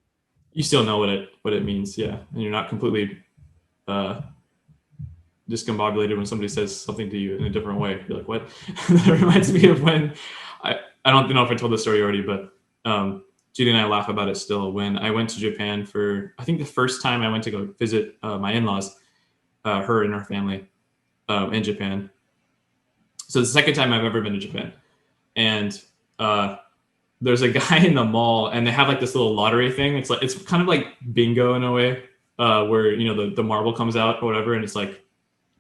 You still know what it means, yeah. And you're not completely discombobulated when somebody says something to you in a different way. You're like, what? That reminds me of when I don't know if I told this story already, but Judy and I laugh about it still. When I went to Japan for, I think the first time I went to go visit my in-laws, her and her family in Japan. So the second time I've ever been to Japan. And there's a guy in the mall and they have like this little lottery thing. It's kind of like bingo in a way, where, you know, the marble comes out or whatever. And it's like,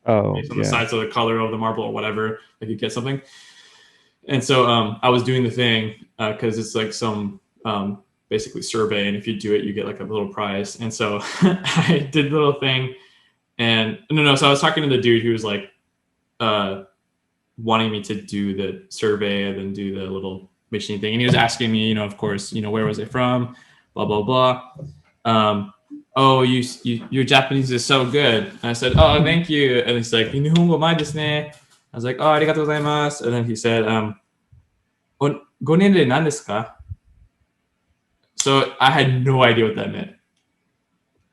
based on the size of the color of the marble or whatever, like you get something. And so I was doing the thing because it's like some basically survey. And if you do it, you get like a little prize. And so I did the little thing. And so I was talking to the dude who was like wanting me to do the survey and then do the little machine thing. And he was asking me, you know, of course, you know, where was I from? Blah, blah, blah. Oh, your Japanese is so good. And I said, oh, thank you. And he's like, Nihongo mai desu ne. I was like, oh, arigatou gozaimasu. And then he said, go nenrei nan desu ka? So I had no idea what that meant.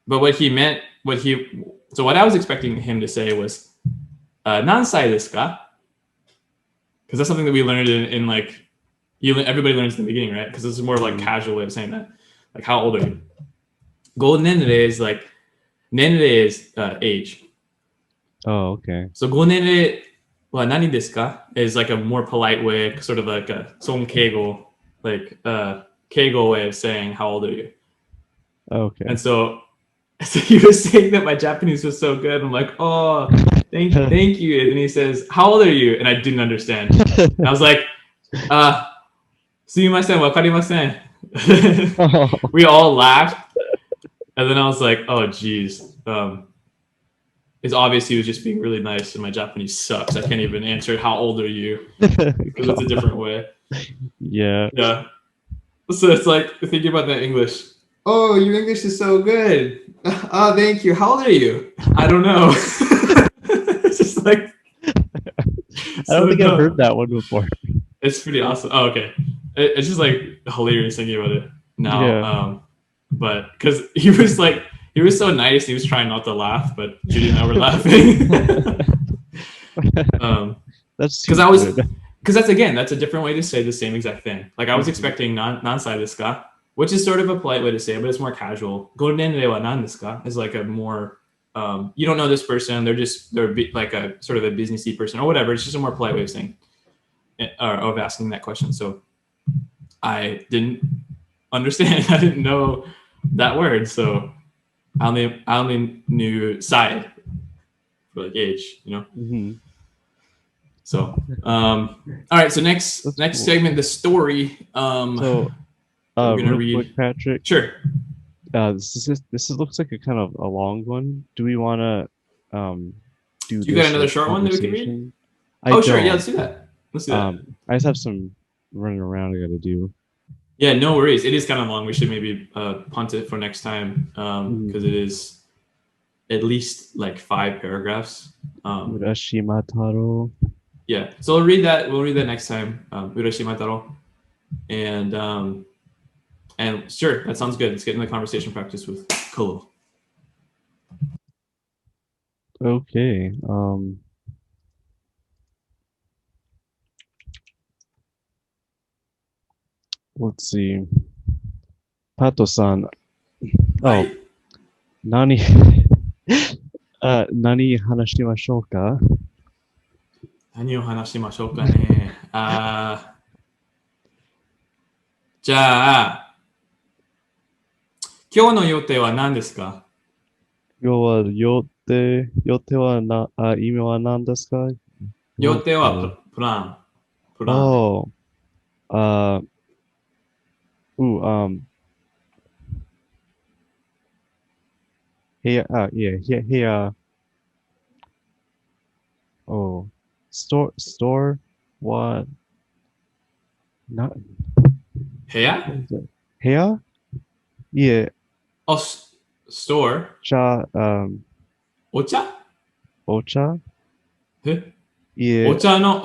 But what he meant, so what I was expecting him to say was, nansai desu ka? Because that's something that we learned in like, everybody learns in the beginning, right? Because this is more of like casual way of saying that. Like, how old are you? Go nenrei is like, nenrei is age. Oh, okay. So go nenrei wa nani desu ka is like a more polite way, sort of like a son keigo, like keigo way of saying how old are you? Okay. And so he was saying that my Japanese was so good. I'm like, oh, thank you. And he says, how old are you? And I didn't understand. And I was like, sumimasen, wakarimasen. We all laughed. And then I was like, oh, geez. It's obvious he was just being really nice and my Japanese sucks. I can't even answer how old are you? Because it's a different way. Yeah. Yeah. So it's like thinking about that English. Oh, your English is so good. Oh, thank you. How old are you? I don't know. It's just like I don't think I've heard that one before. It's pretty awesome. Oh, okay. It's just like hilarious thinking about it now. but because he was so nice, he was trying not to laugh, but Judy and I were laughing. That's because that's a different way to say the same exact thing. Like I was expecting nansai desu ka, which is sort of a polite way to say it, but it's more casual. Goren de wa nan desu ka is like a more you don't know this person, they're like a sort of a businessy person or whatever. It's just a more polite way of saying or of asking that question. So I didn't understand. I didn't know that word, so I only knew side for like age, you know. Mm-hmm. So, all right. So next segment, the story. We're gonna read. Quick, Patrick. Sure. This looks like a kind of a long one. Do we want to do? You got another short one that we can read? Sure. Yeah, let's do that. I just have some running around I got to do. Yeah, no worries. It is kind of long. We should maybe punt it for next time because it is at least like 5 paragraphs. Urashima Taro. Yeah, so we'll read that next time. Urashima Taro, and sure, that sounds good. Let's get in the conversation practice with Khalil. Okay. Let's see. Pato-san. Oh, nani hanashimashou ka? 何を話しましょうかね。じゃあ、今日の予定は何ですか？今日は予定は意味は何ですか？予定はプラン。Oh. Here. Oh. Store. What? Not. 部屋？ Here? Yeah. Oh, store? お茶？お茶？え？ Yeah. お茶の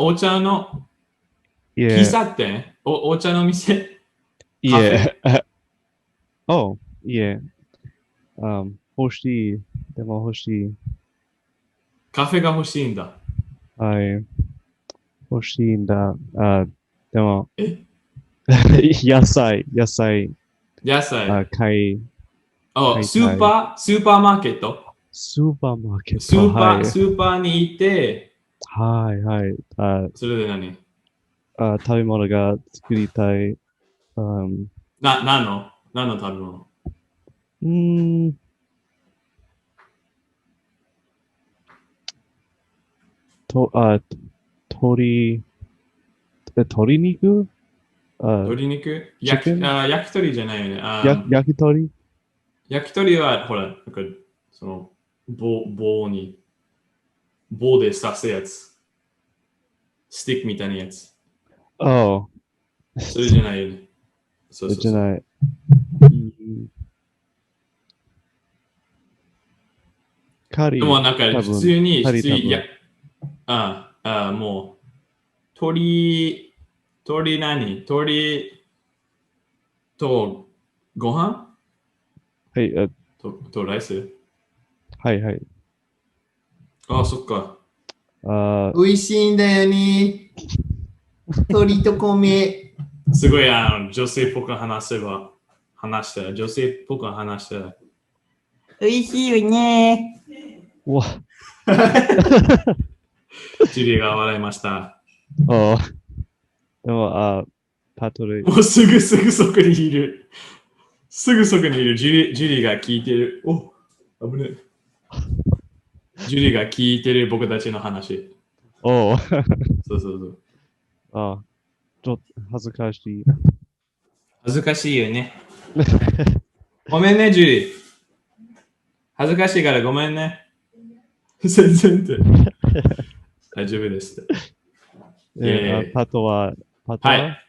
Yeah. 喫茶店？お茶の店？ Yeah. Oh, yeah. 欲しい。でも欲しい。カフェが欲しいんだ。はい。欲しいんだ。でも、野菜。買い。スーパーマーケット。スーパーに行って、はい。それで何？食べ物が作りたい。何の食べ物？鶏肉？鶏肉？焼き鳥じゃないよね。焼き鳥？焼き鳥は、ほら、なんか、その、棒で刺すやつ。スティックみたいなやつ。Oh. それじゃないよね。そう。じゃない。でもなんか、普通に、もう、鶏とご飯？はい。とライス？はい。そっか。美味しいんだよね。鶏と米。すごい女性っぽく話したら。美味しいよね。わ。ジュリーが笑いました。でも、パトレイ。もうすぐそこにいる。ジュリーが聞いてる。危ねえ。ジュリーが聞いてる僕たちの話。そう。ちょっと恥ずかしい。恥ずかしいよね。ごめんね、ジュリー。恥ずかしいからごめんね。全然って。大丈夫ですって。パトははい。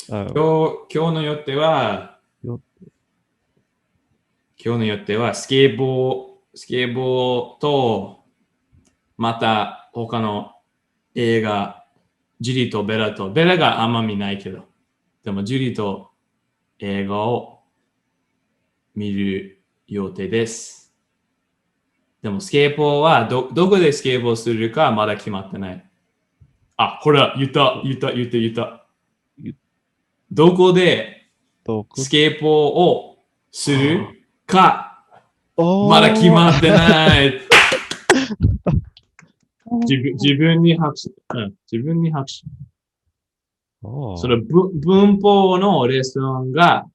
今日の予定は、スケボーと、また他の映画、ジュリとベラがあんま見ないけど、でもジュリと映画を見る予定です。でもスケボーはどこでスケボーするかまだ決まってない。あ、ほら、言った。どこでスケボーをするかまだ決まってない。自分に拍手。自分に拍手。その文法のレッスンが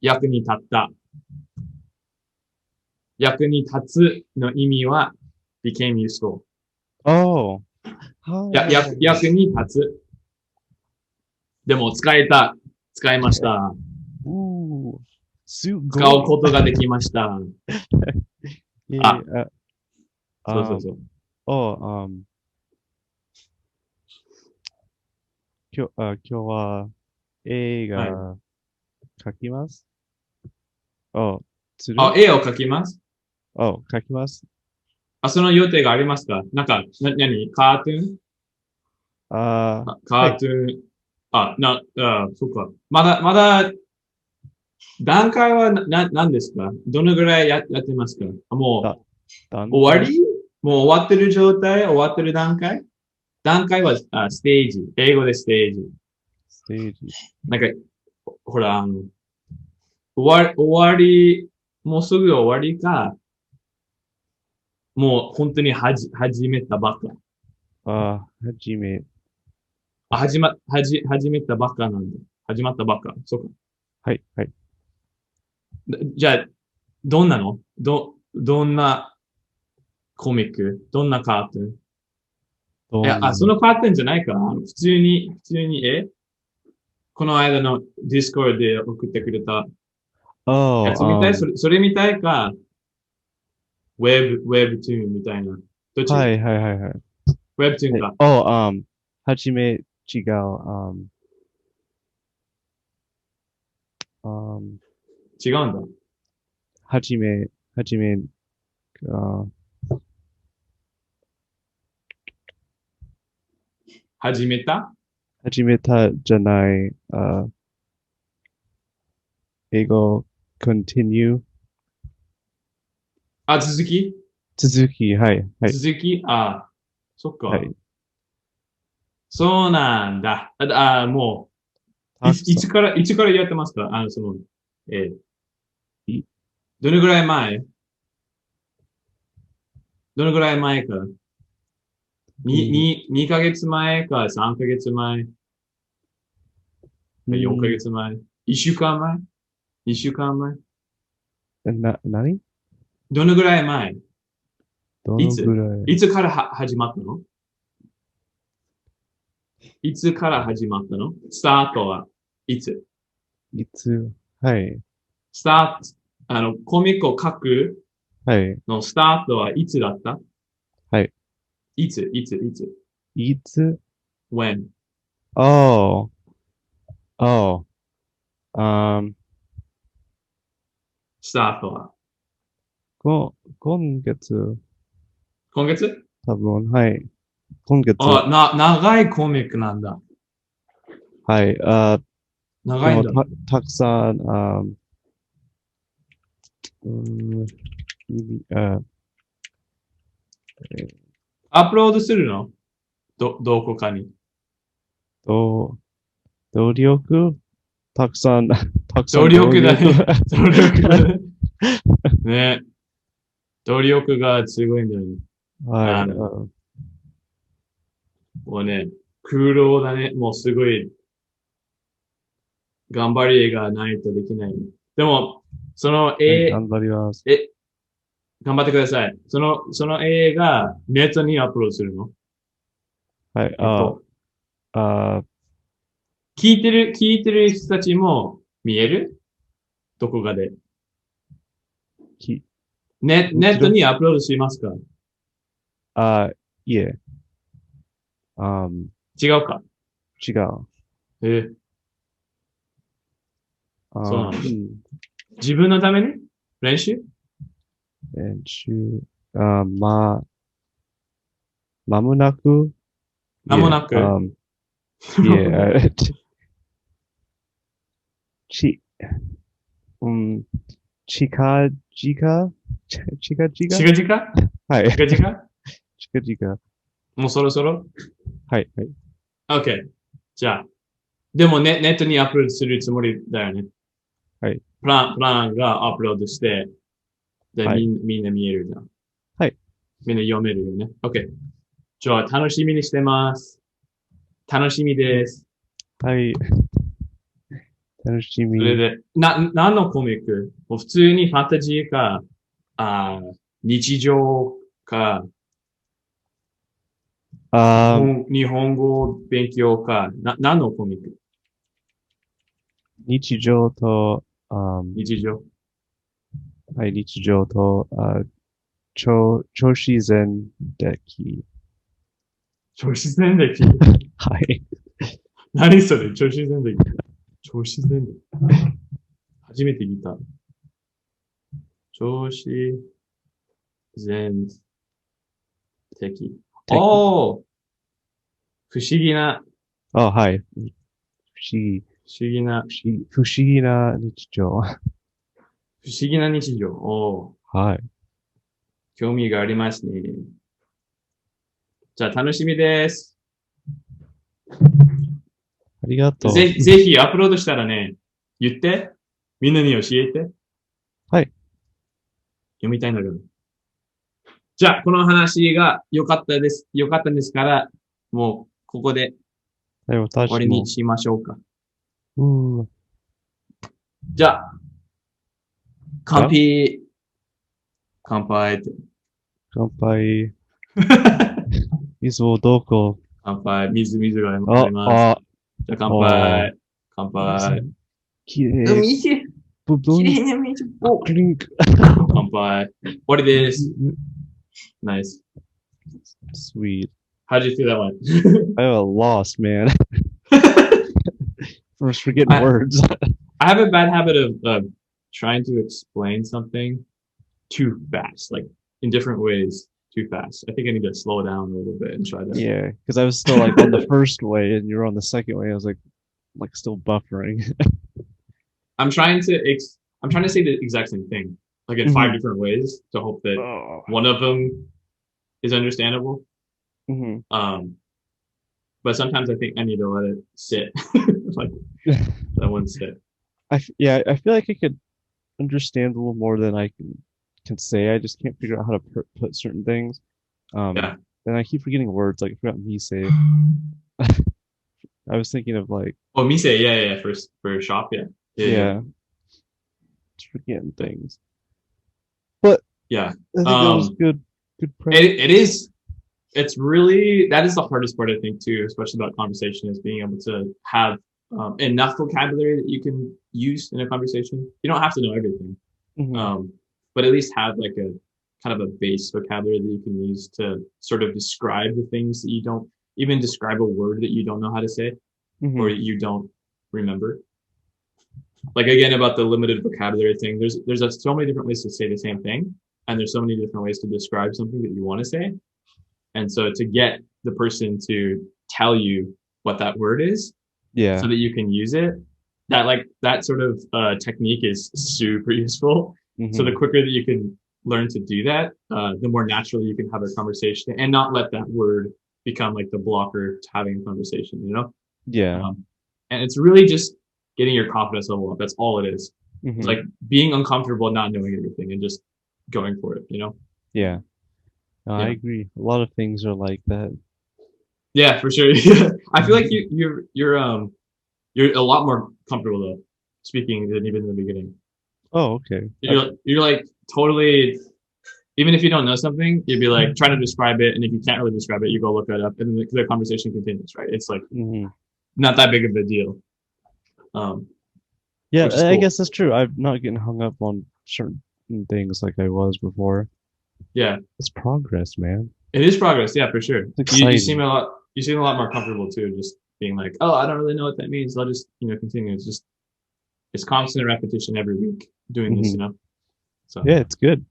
役に立った。役に立つの意味は became useful。役に立つ。でも使いました。使うことができました。そう。今日は絵が描きます。絵を描きます。描きます。その予定がありますか？なんか、何カートゥーンカートゥーン。そっか。まだ、段階は何ですか？どのぐらいやってますか？もう、終わり？もう終わってる状態？終わってる段階？段階はステージ。英語でステージ。なんか、ほら、終わり、もうすぐ終わりか、もう本当に始めたばっか。始めたばっかなんで。始まったばっか。そうか。はい。じゃあ、どんなの？どんなコミック？どんなカートゥーン？そのカートゥーンじゃないか。普通にこの間のディスコードで送ってくれたやつみたい？それみたいか、ウェブトゥーンみたいな。どっち？はい。ウェブトゥーンか。はじめ違う。違うんだ。始めたじゃない。英語、continue。続き、はい。続き、そっか。はい。そうなんだ。もう、いつからやってますか？どのぐらい前か 2ヶ月前か3ヶ月前か4ヶ月前 1週間前 ?2 週間前何？どのぐらい前？いつから始まったの？いつから始まったの？スタートはいつ？はい。スタート、コミックを書くはい。のスタートはいつだった？はい。いつ ?when?スタートは今月多分、はい。今月。長いコミックなんだ。はい。長いんだ。たくさん、アップロードするの？どこかに。努力たくさん努力だね。努力だね。ね。努力がすごいんだよね。はい。もうね、苦労だね。もうすごい、頑張りがないとできない、ね。でも、その頑張ります。頑張ってください。その絵がネットにアップロードするの？はい。聞いてる人たちも見える？どこかで。ネットにアップロードしますか？いえ。違うか？違う。そうなんだ。自分のために練習、間もなく。いえ、Chika Jika? Chika Jika? 近々はい。近々近々。もうそろそろはい。はい。?OK。じゃあ、でもネットにアップロードするつもりだよね。はい。プランがアップロードして、で、はいみんな見えるじゃん。はい。みんな読めるよね。OK。じゃあ、楽しみにしてます。楽しみです。はい。楽しみ。それで、何のコミックもう普通にファンタジーか、日常か、日本語勉強か、何のコミック日常と、日常はい、日常と、超自然的。超自然的はい。何それ超自然的超自然的初めて聞いた。超自然的。おー不思議な。はい。不思議な日常。不思議な日常。おー。はい。興味がありますね。じゃあ楽しみです。ありがとう。ぜひアップロードしたらね、言って。みんなに教えて。はい。読みたいんだけど。じゃあ、この話が良かったです。良かったんですから、もう、ここで終わりにしましょうか。じゃあ、乾杯って。乾杯。水をどこ乾杯。水があります。じゃあ、乾杯。乾杯。きれい。きれいな水。クリンク。乾杯。終わりです。Nice. Sweet. How'd you feel that one? I got lost, man. First forgetting words. I have a bad habit of trying to explain something too fast, like in different ways too fast. I think I need to slow down a little bit and try that. Yeah, because I was still like on the first way and you were on the second way. I was like still buffering. I'm trying to say the exact same thing, like in 5 different ways to hope that one of them is understandable. But sometimes I think I need to let it sit, like that one sit. I feel like I could understand a little more than I can say. I just can't figure out how to put certain things. And I keep forgetting words. Like I forgot mise. I was thinking of like. Oh, mise, yeah, for shop, yeah. Just forgetting things. But yeah, I think that was good. Good practice. It is. It's really, that is the hardest part, I think, too, especially about conversation, is being able to have enough vocabulary that you can use in a conversation. You don't have to know everything, but at least have like a kind of a base vocabulary that you can use to sort of describe the things that you don't, even describe a word that you don't know how to say or you don't remember. Like again, about the limited vocabulary thing, there's so many different ways to say the same thing, and there's so many different ways to describe something that you want to say. And so to get the person to tell you what that word is, so that you can use it, that sort of technique is super useful. So the quicker that you can learn to do that, the more naturally you can have a conversation and not let that word become like the blocker to having a conversation, you know? And it's really just getting your confidence level up. That's all it is. It's like being uncomfortable, not knowing everything, and just going for it, you know? I agree. A lot of things are like that. Yeah, for sure. I feel like you're a lot more comfortable though speaking than even in the beginning. Oh, okay. You're like totally, even if you don't know something, you'd be like trying to describe it, and if you can't really describe it, you go look it up, and then the conversation continues, right? It's like not that big of a deal. Yeah, I guess that's true. I'm not getting hung up on certain things like I was before. Yeah, it's progress, man. It is progress, yeah, for sure. You seem a lot more comfortable too, just being like, oh, I don't really know what that means. I'll just continue. It's constant repetition every week doing this, So yeah, it's good.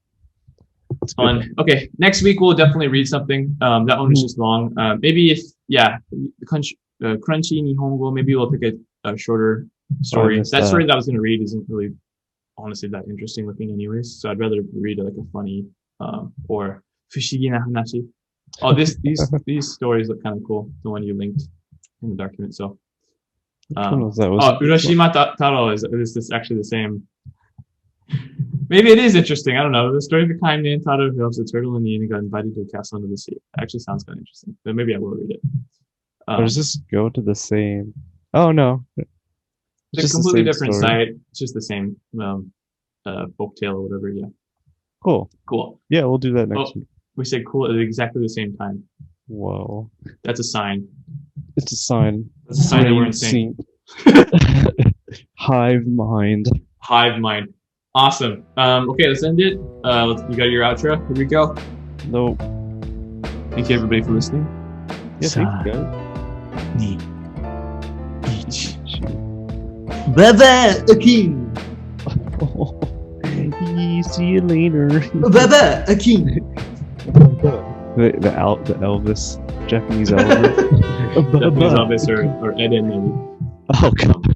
It's fun. Good. Okay, next week we'll definitely read something. That one is just long. Maybe Crunchy Nihongo, maybe we'll pick a shorter story. That story that I was going to read isn't really honestly that interesting looking anyways. So I'd rather read like a funny or fushigi na hanashi. Oh, these stories look kind of cool. The one you linked in the document. So, Urashima Taro is this actually the same? Maybe it is interesting. I don't know. The story of a kind named Taro who helps a turtle in the end and got invited to a castle under the sea. Actually sounds kind of interesting. But maybe I will read it. Or does this go to the same? Oh no, it's a completely different site. It's just the same folktale or whatever. Yeah. Cool. Yeah, we'll do that next week. We said cool at exactly the same time. Whoa. That's a sign. It's a sign. That's a sign that we're in sync. Hive mind. Awesome. Okay, let's end it. You got your outro? Here we go. Nope. Thank you everybody for listening. Yeah, thank you guys. Bye-bye, Akin. See you later. Bye-bye, Akin. The Elvis, Japanese Elvis. Japanese Elvis or Eden maybe. Oh god.